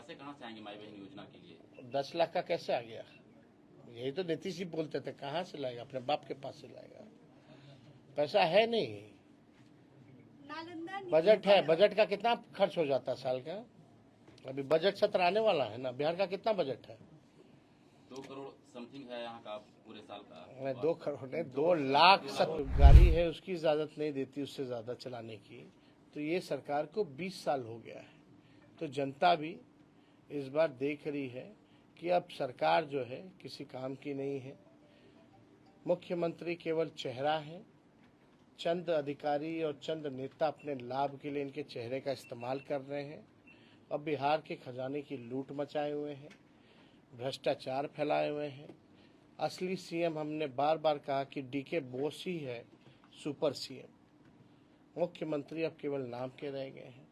पैसे कहाँ से आएंगे माई बहन योजना के लिए? 10 लाख का कैसे आ गया? यही तो नीतीश जी बोलते थे, कहाँ से लाएगा? अपने बाप के पास से लाएगा। पैसा है नहीं। बजट है, बजट का कितना खर्च हो जाता है साल का? अभी बजट सत्र आने वाला है ना। बिहार का कितना बजट है? 2 करोड़ समथिंग है यहाँ का पूरे साल का। 2 करोड़ नहीं, 2 लाख गाड़ी है, उसकी इजाजत नहीं देती उससे ज्यादा चलाने की। तो ये सरकार को 20 साल हो गया है। तो जनता भी इस बार देख रही है कि अब सरकार जो है किसी काम की नहीं है। मुख्यमंत्री केवल चेहरा है। चंद अधिकारी और चंद नेता अपने लाभ के लिए इनके चेहरे का इस्तेमाल कर रहे हैं। अब बिहार के खजाने की लूट मचाए हुए हैं, भ्रष्टाचार फैलाए हुए हैं। असली सीएम हमने बार बार कहा कि डीके बोस ही है सुपर सीएम। मुख्यमंत्री अब केवल नाम के रह गए हैं।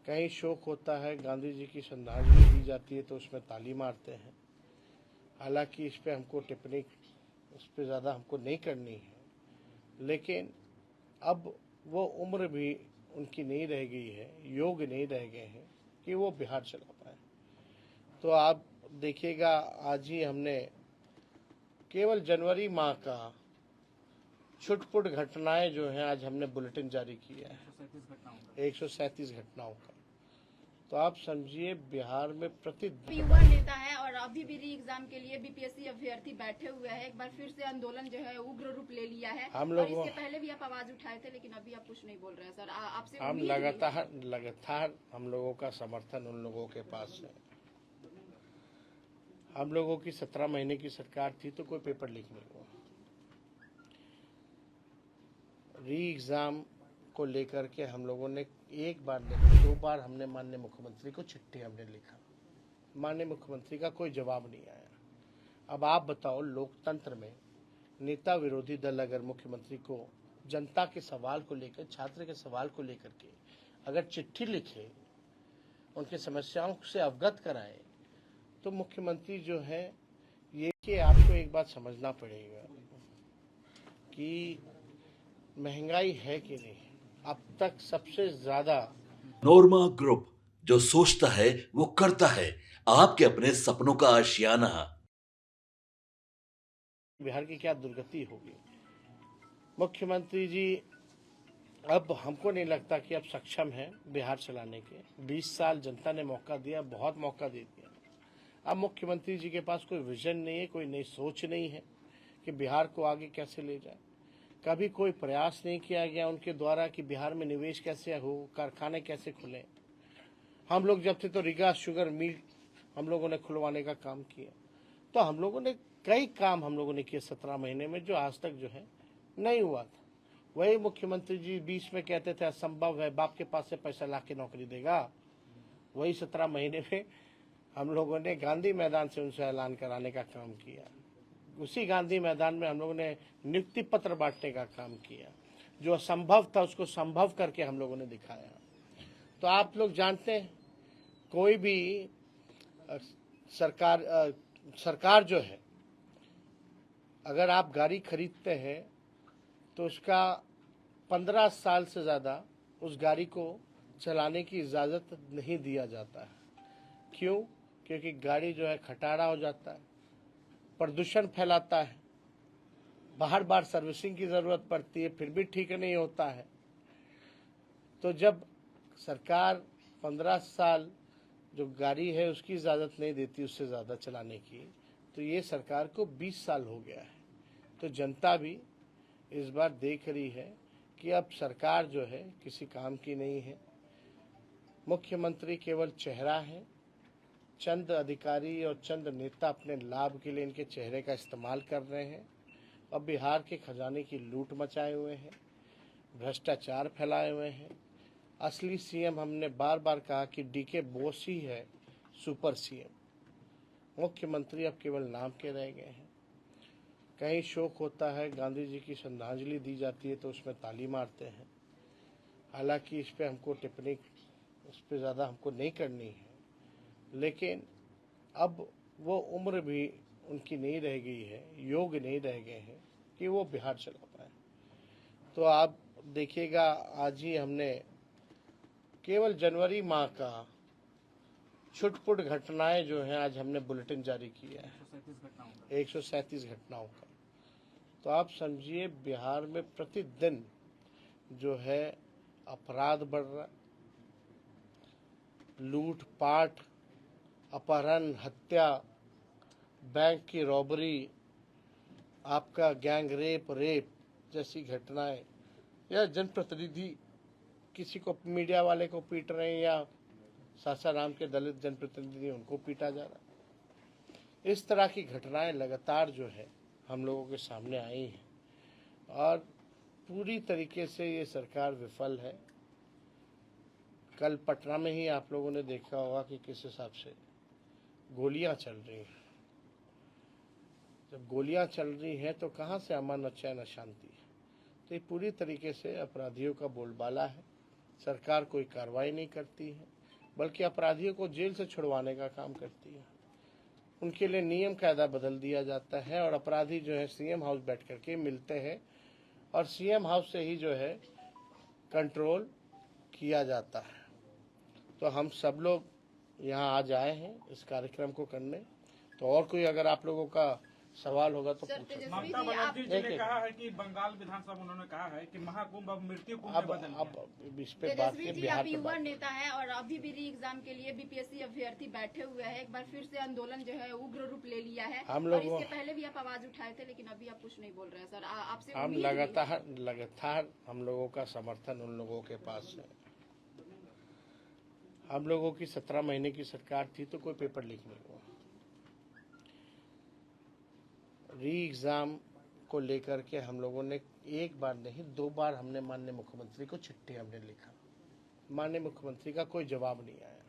कहीं शोक होता है, गांधी जी की श्रद्धांजलि दी जाती है तो उसमें ताली मारते हैं। हालांकि इस पे हमको टिप्पणी इस पे ज़्यादा हमको नहीं करनी है, लेकिन अब वो उम्र भी उनकी नहीं रह गई है, योग नहीं रह गए हैं कि वो बिहार चला पाए। तो आप देखिएगा, आज ही हमने केवल जनवरी माह का छुटपुट घटनाएं जो हैं आज हमने बुलेटिन जारी किया है, 137 घटनाओं का। तो आप समझिए बिहार में युवा नेता है और अभी भी री एग्जाम के लिए बीपीएससी अभ्यर्थी बैठे हुए हैं। एक बार फिर से आंदोलन जो है उग्र रूप ले लिया है। हम और लोग इसके पहले भी आप आवाज उठाए थे, लेकिन अभी आप कुछ नहीं बोल रहे हैं सर। आपसे हम लगातार हम लोगों का समर्थन उन लोगों के पास है। हम लोगों की 17 महीने की सरकार थी तो कोई पेपर लीक नहीं हुआ। री एग्जाम को लेकर के हम लोगों ने एक बार नहीं 2 बार हमने माननीय मुख्यमंत्री को चिट्ठी हमने लिखा। माननीय मुख्यमंत्री का कोई जवाब नहीं आया। अब आप बताओ, लोकतंत्र में नेता विरोधी दल अगर मुख्यमंत्री को जनता के सवाल को लेकर, छात्र के सवाल को लेकर के अगर चिट्ठी लिखे, उनकी समस्याओं से अवगत कराए, तो मुख्यमंत्री जो है ये कि आपको एक बात समझना पड़ेगा कि महंगाई है कि नहीं। अब तक सबसे ज्यादा नोरमा ग्रुप, जो सोचता है वो करता है। आपके अपने सपनों का आशियाना। बिहार की क्या दुर्गति होगी। मुख्यमंत्री जी अब हमको नहीं लगता कि अब सक्षम है बिहार चलाने के। 20 साल जनता ने मौका दिया, बहुत मौका दे दिया। अब मुख्यमंत्री जी के पास कोई विजन नहीं है, कोई नई सोच नहीं है कि बिहार को आगे कैसे ले जाए। कभी कोई प्रयास नहीं किया गया उनके द्वारा कि बिहार में निवेश कैसे हो, कारखाने कैसे खुले। हम लोग जब थे तो रीगा शुगर मिल हम लोगों ने खुलवाने का काम किया। तो हम लोगों ने कई काम हम लोगों ने किए 17 महीने में, जो आज तक जो है नहीं हुआ था। वही मुख्यमंत्री जी बीच में कहते थे असंभव है, बाप के पास से पैसा ला के नौकरी देगा। वही 17 महीने में हम लोगों ने गांधी मैदान से उनसे ऐलान कराने का काम किया। उसी गांधी मैदान में हम लोगों ने नियुक्ति पत्र बांटने का काम किया। जो असंभव था उसको संभव करके हम लोगों ने दिखाया। तो आप लोग जानते हैं, कोई भी सरकार जो है, अगर आप गाड़ी खरीदते हैं तो उसका 15 साल से ज़्यादा उस गाड़ी को चलाने की इजाज़त नहीं दिया जाता है। क्यों? क्योंकि गाड़ी जो है खटारा हो जाता है, प्रदूषण फैलाता है, बार बार सर्विसिंग की ज़रूरत पड़ती है, फिर भी ठीक नहीं होता है। तो जब सरकार 15 साल जो गाड़ी है उसकी इजाज़त नहीं देती उससे ज़्यादा चलाने की, तो ये सरकार को 20 साल हो गया है। तो जनता भी इस बार देख रही है कि अब सरकार जो है किसी काम की नहीं है। मुख्यमंत्री केवल चेहरा है। चंद अधिकारी और चंद नेता अपने लाभ के लिए इनके चेहरे का इस्तेमाल कर रहे हैं। अब बिहार के खजाने की लूट मचाए हुए हैं, भ्रष्टाचार फैलाए हुए हैं। असली सीएम हमने बार बार कहा कि डीके बोस ही है सुपर सीएम। मुख्यमंत्री अब केवल नाम के रह गए हैं। कहीं शोक होता है, गांधी जी की श्रद्धांजलि दी जाती है तो उसमें ताली मारते हैं। हालांकि इस पे हमको टिप्पणी इस पे ज़्यादा हमको नहीं करनी है, लेकिन अब वो उम्र भी उनकी नहीं रह गई है, योग नहीं रह गए हैं कि वो बिहार चला पाए। तो आप देखिएगा, आज ही हमने केवल जनवरी माह का छुटपुट घटनाएं जो हैं आज हमने बुलेटिन जारी किया है 137 घटनाओं का। तो आप समझिए बिहार में प्रतिदिन जो है अपराध बढ़ रहा, लूटपाट, अपहरण, हत्या, बैंक की रॉबरी, आपका गैंग रेप जैसी घटनाएं, या जनप्रतिनिधि किसी को मीडिया वाले को पीट रहे हैं या सासाराम के दलित जनप्रतिनिधि उनको पीटा जा रहा है। इस तरह की घटनाएं लगातार जो है हम लोगों के सामने आई हैं और पूरी तरीके से ये सरकार विफल है। कल पटना में ही आप लोगों ने देखा होगा कि किस हिसाब से गोलियां चल रही हैं। जब गोलियां चल रही हैं तो कहां से अमन, चैन, शांति है? तो ये पूरी तरीके से अपराधियों का बोलबाला है। सरकार कोई कार्रवाई नहीं करती है, बल्कि अपराधियों को जेल से छुड़वाने का काम करती है। उनके लिए नियम कायदा बदल दिया जाता है और अपराधी जो है सीएम हाउस बैठ करके मिलते हैं और सीएम हाउस से ही जो है कंट्रोल किया जाता है। तो हम सब लोग यहाँ आज आए हैं इस कार्यक्रम को करने। तो और कोई अगर आप लोगों का सवाल होगा तो सर, पूछो। तेजस्वी ममता जी, बनर्जी जी ने एक- कहा है कि बंगाल विधानसभा उन्होंने कहा है कि महाकुंभ अब मृत्यु कुंभ में अब बदल गया। अब इस पे बात तेजस्वी के जी, बिहार आप पे युवा बात नेता हैं और अभी भी री एग्जाम के लिए बीपीएससी अभ्यर्थी बैठे हुए हैं। एक बार फिर से आंदोलन जो है उग्र रूप ले लिया है। हम और लोगों- इसके पहले भी आप आवाज उठाए थे, लेकिन अभी आप कुछ नहीं बोल रहे हैं सर। आपसे हम उम्मीद भी है। लगातार हम लोगों का समर्थन उन लोगों के पास है। हम लोगों की 17 महीने की सरकार थी तो कोई पेपर लीक नहीं हुआ। री एग्जाम को लेकर के हम लोगों ने एक बार नहीं 2 बार हमने माननीय मुख्यमंत्री को चिट्ठी हमने लिखा। माननीय मुख्यमंत्री का कोई जवाब नहीं आया।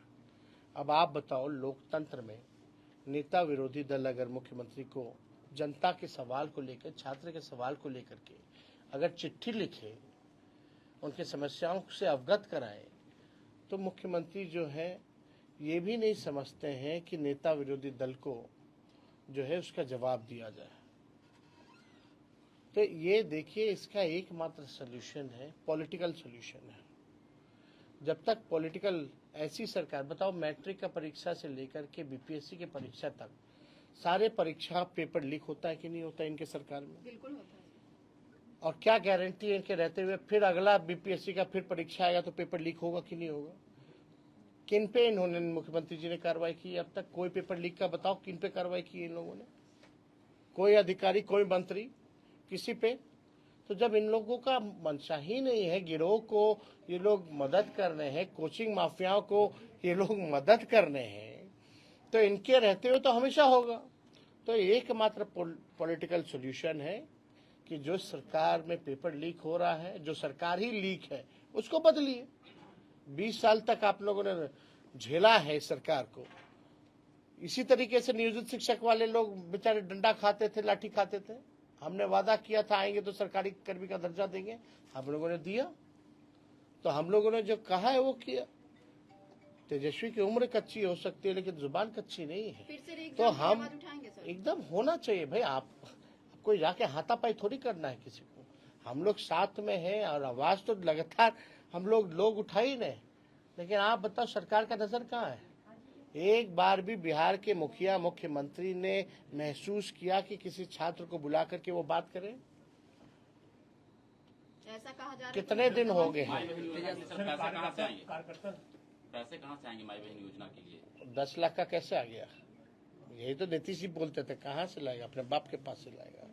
अब आप बताओ, लोकतंत्र में नेता विरोधी दल अगर मुख्यमंत्री को जनता के सवाल को लेकर, छात्र के सवाल को लेकर के अगर चिट्ठी लिखे, उनकी समस्याओं से अवगत कराए, तो मुख्यमंत्री जो है ये भी नहीं समझते हैं कि नेता विरोधी दल को जो है उसका जवाब दिया जाए। तो ये देखिए, इसका एकमात्र सोल्यूशन है, पॉलिटिकल सोल्यूशन है। जब तक पॉलिटिकल ऐसी सरकार, बताओ मैट्रिक का परीक्षा से लेकर के बीपीएससी के परीक्षा तक सारे परीक्षा पेपर लीक होता है कि नहीं होता है इनके सरकार में? बिल्कुल होता है। और क्या गारंटी है इनके रहते हुए फिर अगला बीपीएससी का फिर परीक्षा आएगा तो पेपर लीक होगा कि नहीं होगा? किन पे इन्होंने, मुख्यमंत्री जी ने कार्रवाई की अब तक? कोई पेपर लीक का बताओ, किन पे कार्रवाई की इन लोगों ने? कोई अधिकारी, कोई मंत्री, किसी पे? तो जब इन लोगों का मंशा ही नहीं है, गिरोह को ये लोग मदद कर रहे हैं, कोचिंग माफियाओं को ये लोग मदद कर रहे हैं, तो इनके रहते हुए तो हमेशा होगा। तो एकमात्र पॉलिटिकल सॉल्यूशन है कि जो सरकार में पेपर लीक हो रहा है, जो सरकार ही लीक है, उसको बदलिए। 20 साल तक आप लोगों ने झेला है इस सरकार को। इसी तरीके से नियोजित शिक्षक वाले लोग बेचारे डंडा खाते थे, लाठी खाते थे। हमने वादा किया था आएंगे तो सरकारी कर्मी का दर्जा देंगे, हम लोगों ने दिया। तो हम लोगों ने जो कहा है वो किया। तेजस्वी की उम्र कच्ची हो सकती है लेकिन जुबान कच्ची नहीं है। फिर से री तो एग्जाम की हम आवाज उठाएंगे सर। एकदम होना चाहिए भाई। आप कोई जाके हाथापाई थोड़ी करना है किसी को। हम लोग साथ में हैं और आवाज तो लगातार हम लोग उठा ही नहीं। लेकिन आप बताओ, सरकार का नजर कहाँ है? एक बार भी बिहार के मुखिया, मुख्यमंत्री ने महसूस किया कि किसी छात्र को बुला करके वो बात करें? ऐसा कहा जा रहा है कितने दिन हो गए माई हैं? बहन योजना से सर पैसे कहाँ से आएंगे? पैसे कहाँ से आएंगे माई बहन योजना के लिए? 10 लाख का कैसे आ गया? यही तो नीतीश जी बोलते थे, कहाँ से लाएगा? अपने बाप के पास से लाएगा।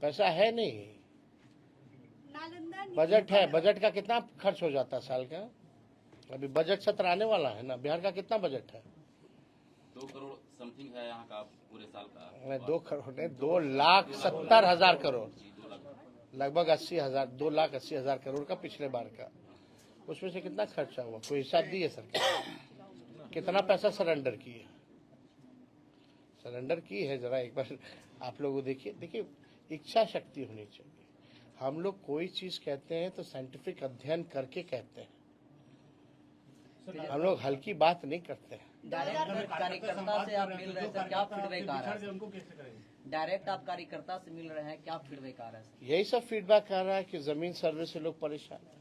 पैसा है नहीं। बजट है, बजट का कितना खर्च हो जाता है साल का? अभी बजट सत्र आने वाला है ना। बिहार का कितना बजट है? 2 करोड़ समथिंग है यहाँ का पूरे साल का। 2 करोड़ नहीं, 2,70,000 करोड़, 2 लाख। लगभग 80,000, 2,80,000 करोड़ का पिछले बार का। उसमें से कितना खर्चा हुआ? कोई हिसाब दी है सरकार? कितना पैसा सरेंडर की है? सरेंडर की है जरा एक बार आप लोग देखिए। इच्छा शक्ति होनी चाहिए। हम लोग कोई चीज कहते हैं तो साइंटिफिक अध्ययन करके कहते हैं। हम लोग हल्की बात नहीं करते हैं। डायरेक्ट कार्यकर्ता से आप मिल रहे हैं, क्या फीडबैक आ रहा है? डायरेक्ट आप कार्यकर्ता से मिल रहे हैं, क्या फीडबैक आ रहा है? यही सब फीडबैक आ रहा है कि जमीन सर्वे से लोग परेशान हैं।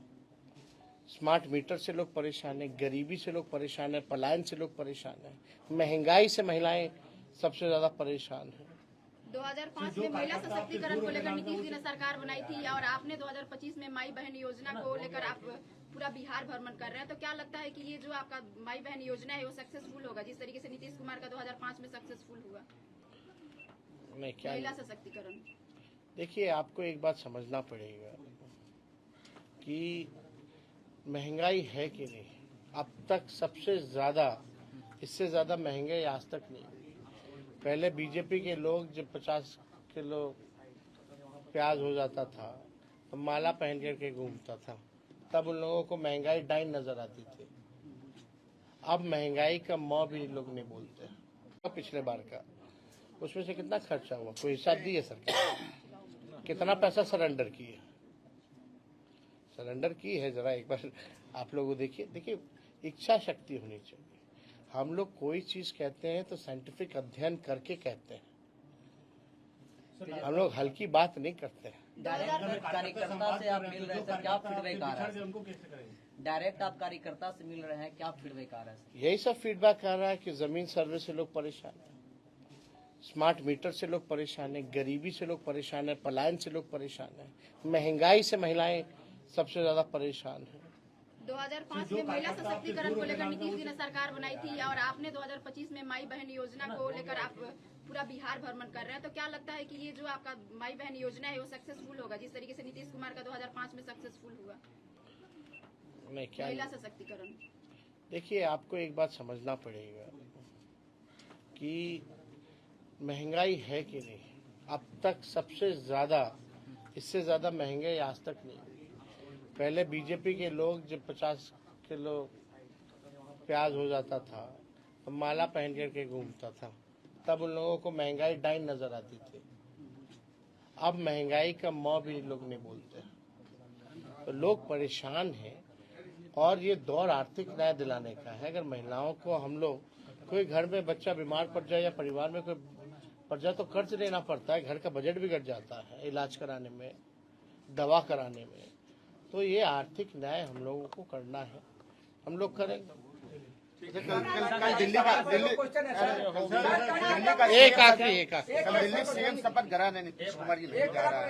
स्मार्ट मीटर से लोग परेशान हैं, गरीबी से लोग परेशान हैं, पलायन से लोग परेशान हैं, महंगाई से महिलाएं सबसे ज्यादा परेशान हैं। 2005 में महिला सशक्तिकरण को लेकर नीतीश जी ने सरकार बनाई थी और आपने 2025 में माई बहन योजना को लेकर आप पूरा बिहार भ्रमण कर रहे हैं, तो क्या लगता है कि ये जो आपका माई बहन योजना है वो सक्सेसफुल होगा जिस तरीके से नीतीश कुमार का 2005 में सक्सेसफुल हुआ महिला सशक्तिकरण? देखिए, आपको एक बात समझना पड़ेगा कि महंगाई है कि नहीं। अब तक सबसे ज्यादा, इससे ज्यादा महंगाई आज तक नहीं। पहले बीजेपी के लोग जब 50 किलो प्याज हो जाता था तो माला पहन करके घूमता था, तब उन लोगों को महंगाई डाइन नजर आती थी। अब महंगाई का मौ भी लोग नहीं बोलते। पिछले बार का उसमें से कितना खर्चा हुआ, कोई हिसाब दी है सरकार? कितना पैसा सरेंडर की है? सरेंडर की है, जरा एक बार आप लोग देखिए इच्छा शक्ति होनी चाहिए। हम लोग कोई चीज कहते हैं तो साइंटिफिक अध्ययन करके कहते हैं, हम लोग हल्की बात नहीं करते हैं। डायरेक्ट कार्यकर्ता से आप मिल रहे थे, क्या फीडबैक आ रहा है? डायरेक्ट आप कार्यकर्ता से मिल रहे हैं, क्या फीडबैक आ रहा है? यही सब फीडबैक आ रहा है कि जमीन सर्वे से लोग परेशान हैं, स्मार्ट मीटर से लोग परेशान हैं, गरीबी से लोग परेशान हैं, पलायन से लोग परेशान हैं, महंगाई से महिलाएं सबसे ज्यादा परेशान हैं। 2005 में महिला सशक्तिकरण को लेकर नीतीश जी ने सरकार बनाई थी और आपने 2025 में माई बहन योजना को लेकर आप पूरा बिहार भ्रमण कर रहे हैं, तो क्या लगता है कि ये जो आपका माई बहन योजना है वो सक्सेसफुल होगा जिस तरीके से नीतीश कुमार का 2005 में सक्सेसफुल हुआ महिला सशक्तिकरण? देखिए, आपको एक बात समझना पड़ेगा कि महंगाई है कि नहीं। अब तक सबसे ज्यादा, इससे ज्यादा महंगाई आज तक नहीं। पहले बीजेपी के लोग जब 50 किलो प्याज हो जाता था तो माला पहन करके घूमता था, तब उन लोगों को महंगाई डाइन नजर आती थी। अब महंगाई का मौ भी लोग नहीं बोलते, तो लोग परेशान हैं। और ये दौर आर्थिक न्याय दिलाने का है। अगर महिलाओं को हम लोग, कोई घर में बच्चा बीमार पड़ जाए या परिवार में कोई पड़ जाए तो कर्ज लेना पड़ता है, घर का बजट बिगड़ जाता है इलाज कराने में, दवा कराने में। तो ये आर्थिक न्याय हम लोगों को करना है, हम लोग करेंगे। एक आखिरी दिल्ली सीएम शपथ ग्रहण नीतीश कुमार जी नहीं जा रहा है।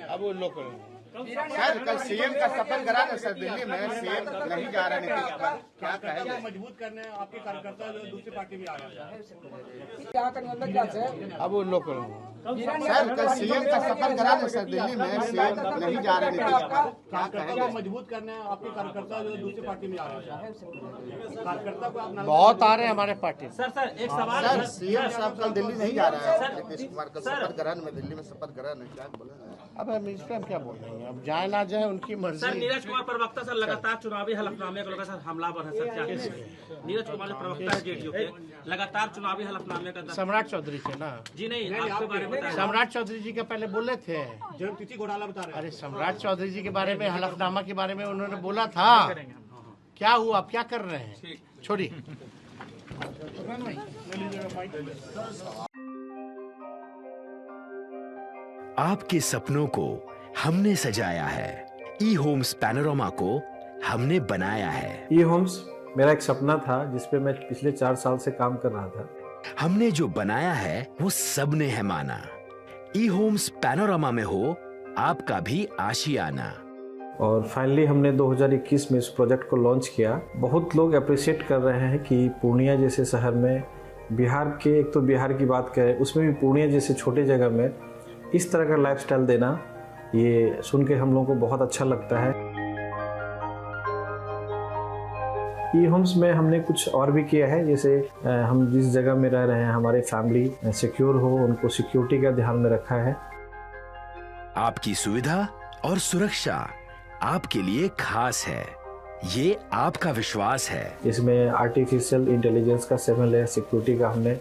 अब वो लोग करेंगे सर, कल सीएम का शपथ ग्रहण है सर, दिल्ली में सीएम नहीं जा रहा है नीतीश कुमार, क्या कहेंगे? मजबूत करने आपके कार्यकर्ता जो दूसरी पार्टी भी आ रहे हैं। अब वो लोग करेंगे सर, कल सीएम का शपथ ग्रहण है सर, दिल्ली में सीएम नहीं जा रहा है नीतीश कुमार, क्या कहेंगे? मजबूत करने आपके कार्यकर्ता जो दूसरी पार्टी में आ रहे हैं। कार्यकर्ता को आप बहुत आ रहे हैं हमारे पार्टी। सर एक सवाल सर, सीएम साहब कल दिल्ली नहीं जा रहा है नीतीश कुमार का शपथ ग्रहण में, दिल्ली में शपथ ग्रहण है, क्या बोले? अब हम इसका क्या बोल रहे हैं, अब जाए ना जाए उनकी सर, मर्जी। नीरज कुमार प्रवक्ता सर लगातार चुनावी हलफनामे को लेकर सर हमलावर है सर, क्या नीरज कुमार जो प्रवक्ता है जेडीयू के, लगातार चुनावी हलफनामे का सम्राट चौधरी के ना जी नहीं आपके बारे में बताया। सम्राट चौधरी जी का पहले बोले थे, तिथि घोटाला बता रहे हैं। अरे सम्राट चौधरी जी के बारे में, हलफनामा के बारे में उन्होंने बोला था। क्या हुआ, आप क्या कर रहे हैं? छोड़िए। आपके सपनों को हमने सजाया है, ई होम्स पैनोरामा को हमने बनाया है। ई होम्स मेरा एक सपना था जिसपे मैं पिछले 4 साल से काम कर रहा था। हमने जो बनाया है वो सबने है माना। ई होम्स पैनोरामा में हो आपका भी आशियाना। और फाइनली हमने 2021 में इस प्रोजेक्ट को लॉन्च किया। बहुत लोग अप्रिशिएट कर रहे हैं कि पूर्णिया जैसे शहर में, बिहार के, एक तो बिहार की बात करें उसमें भी पूर्णिया जैसे छोटे जगह में इस तरह का लाइफस्टाइल देना, ये सुन के हम लोगों को बहुत अच्छा लगता है। ई होम्स में हमने कुछ और भी किया है, जैसे हम जिस जगह में रह रहे हैं हमारे फैमिली सिक्योर हो, उनको सिक्योरिटी का ध्यान में रखा है। आपकी सुविधा और सुरक्षा आपके लिए खास है, ये आपका विश्वास है। इसमें आर्टिफिशियल इंटेलिजेंस का 7 लेयर सिक्योरिटी का हमने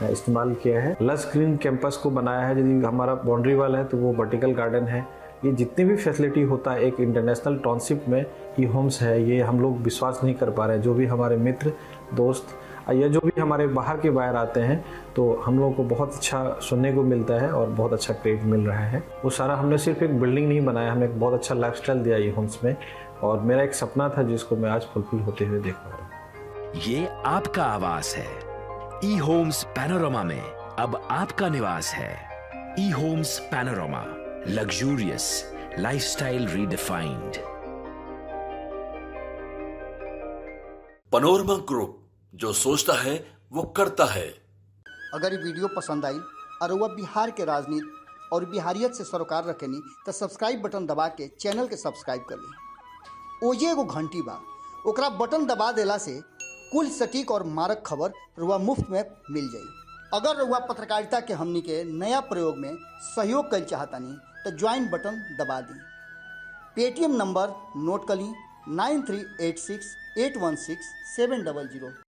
इस्तेमाल किया है। लस ग्रीन कैंपस को बनाया है। यदि हमारा बाउंड्री वाल है तो वो वर्टिकल गार्डन है। ये जितनी भी फैसिलिटी होता है एक इंटरनेशनल टाउनशिप में ई होम्स है, ये हम लोग विश्वास नहीं कर पा रहे हैं। जो भी हमारे मित्र दोस्त या जो भी हमारे बाहर के बायर आते हैं तो हम लोगों को बहुत अच्छा सुनने को मिलता है और बहुत अच्छा क्रेडिट मिल रहा है। वो सारा हमने सिर्फ एक बिल्डिंग नहीं बनाया, हमने एक बहुत अच्छा लाइफस्टाइल दिया ई होम्स में, और मेरा एक सपना था जिसको मैं आज फुलफिल होते हुए देख पा रहा हूँ। ये आपका आवास है। ई होम्स पैनोरामा में अब आपका निवास है। E Homes Panorama, luxurious lifestyle redefined. Panorama group, जो सोचता है वो करता है। अगर ये वीडियो पसंद आई और वह बिहार के राजनीति और बिहारियत से सरोकार रखेनी तो सब्सक्राइब बटन दबा के चैनल के सब्सक्राइब कर ली। ओजे एगो घंटी बा, ओकरा बटन दबा देला से कुल सटीक और मारक खबर रुआ मुफ्त में मिल जाई। अगर रुआ पत्रकारिता के हमनी के नया प्रयोग में सहयोग कर चाहतानी तो ज्वाइन बटन दबा दी। पेटीएम नंबर नोट कर ली 9386816700।